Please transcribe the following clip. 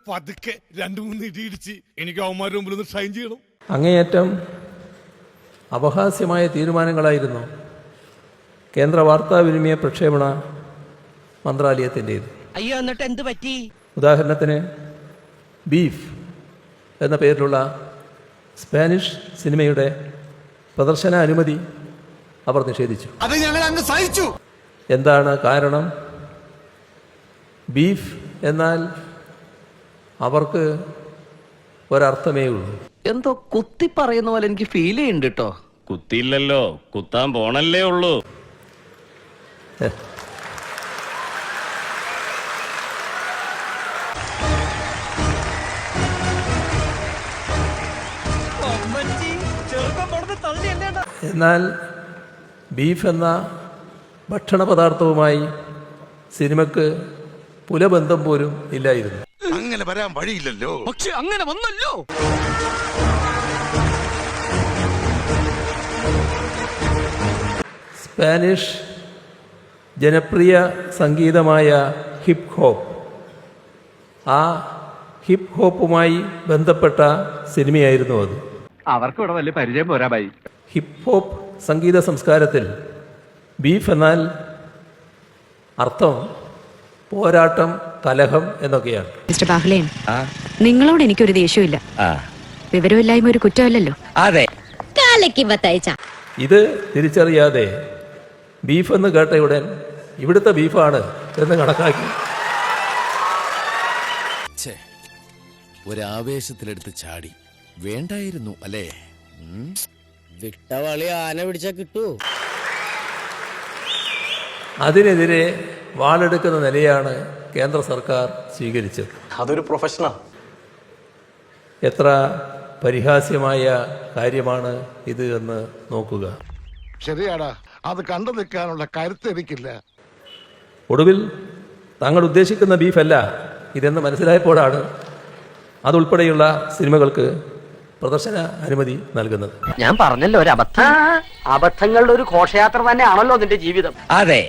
പതുക്കെ 2-3 ഇടി ഇടിച്ച് എനിക്ക് അവന്മാരുടെ മുമ്പിൽ ഒന്ന് ഷൈൻ ചെയ്യണം. അങ്ങേയറ്റം അപഹാസ്യമായ തീരുമാനങ്ങളായിരുന്നു കേന്ദ്ര വാർത്താവിനിമയ പ്രക്ഷേപണ മന്ത്രാലയത്തിൻ്റേത്. അയ്യോ, എന്നിട്ട് എന്ത് പറ്റി? ഉദാഹരണത്തിന് ബീഫ് എന്ന പേരിലുള്ള സ്പാനിഷ് സിനിമയുടെ പ്രദർശന അനുമതി അവർ നിഷേധിച്ചു. അത് ഞങ്ങൾ അങ്ങ് സഹിച്ചു. എന്താണ് കാരണം? ബീഫ് എന്നാൽ അവർക്ക് ഒരർത്ഥമേ ഉള്ളൂ. എന്തോ കുത്തി പറയുന്ന പോലെ എനിക്ക് ഫീൽ ചെയ്യുന്നുണ്ട് കേട്ടോ. കുത്തിയില്ലല്ലോ, കുത്താൻ പോണല്ലേ ഉള്ളൂ. എന്നാൽ ബീഫ് എന്ന ഭക്ഷണ പദാർത്ഥവുമായി സിനിമക്ക് പുലബന്ധം പോലും ഇല്ലായിരുന്നു. അങ്ങനെ വരാൻ വഴിയില്ലല്ലോ. പക്ഷെ അങ്ങനെ വന്നല്ലോ. സ്പാനിഷ് ജനപ്രിയ സംഗീതമായ ഹിപ്പ് ഹോപ്പ്, ആ ഹിപ്പ് ഹോപ്പുമായി ബന്ധപ്പെട്ട സിനിമയായിരുന്നു അത്. അവർക്ക് ഇവിടെ വലിയ പരിചയം പോരാ ബൈ. ഹിപ്പ് ഹോപ്പ് സംഗീത സംസ്കാരത്തിൽ ബീഫ് എന്നാൽ അർത്ഥം പോരാട്ടം, കലഹം എന്നൊക്കെയാണ്. മിസ്റ്റർ ബാഹ്ലേൻ, നിങ്ങളോട് എനിക്കൊരു ദേഷ്യമില്ല. വിവരമില്ലായ്മ ഒരു കുറ്റമല്ലല്ലോ. അതെ, ഇത് തിരിച്ചറിയാതെ ബീഫ് എന്ന് കേട്ടയുടൻ ഇവിടുത്തെ ബീഫാണ് എന്ന് കണക്കാക്കി ഒരാവേശത്തിലെടുത്ത് ചാടി. വേണ്ടായിരുന്നു അല്ലേ? വിട്ടവളി ആന പിടിച്ചാ കിട്ടൂ. അതിനെതിരെ വാളെടുക്കുന്ന നിലയാണ് കേന്ദ്ര സർക്കാർ സ്വീകരിച്ചത്. അതൊരു പ്രൊഫഷനാണ്. എത്ര പരിഹാസ്യമായ കാര്യമാണ് ഇത് എന്ന് നോക്കുക. ശരിയാടാ, അത് കണ്ടു നിൽക്കാനുള്ള കരുത്ത് എനിക്കില്ല. ഒടുവിൽ താങ്കൾ ഉദ്ദേശിക്കുന്ന ബീഫല്ല ഇതെന്ന് മനസ്സിലായപ്പോഴാണ് അതുൾപ്പെടെയുള്ള സിനിമകൾക്ക് പ്രദർശന അനുമതി നൽകുന്നത്. ഞാൻ പറഞ്ഞല്ലോ, ഒരു അബദ്ധം. അബദ്ധങ്ങളുടെ ഒരു ഘോഷയാത്ര തന്നെയാണല്ലോ നിന്റെ ജീവിതം. അതെ.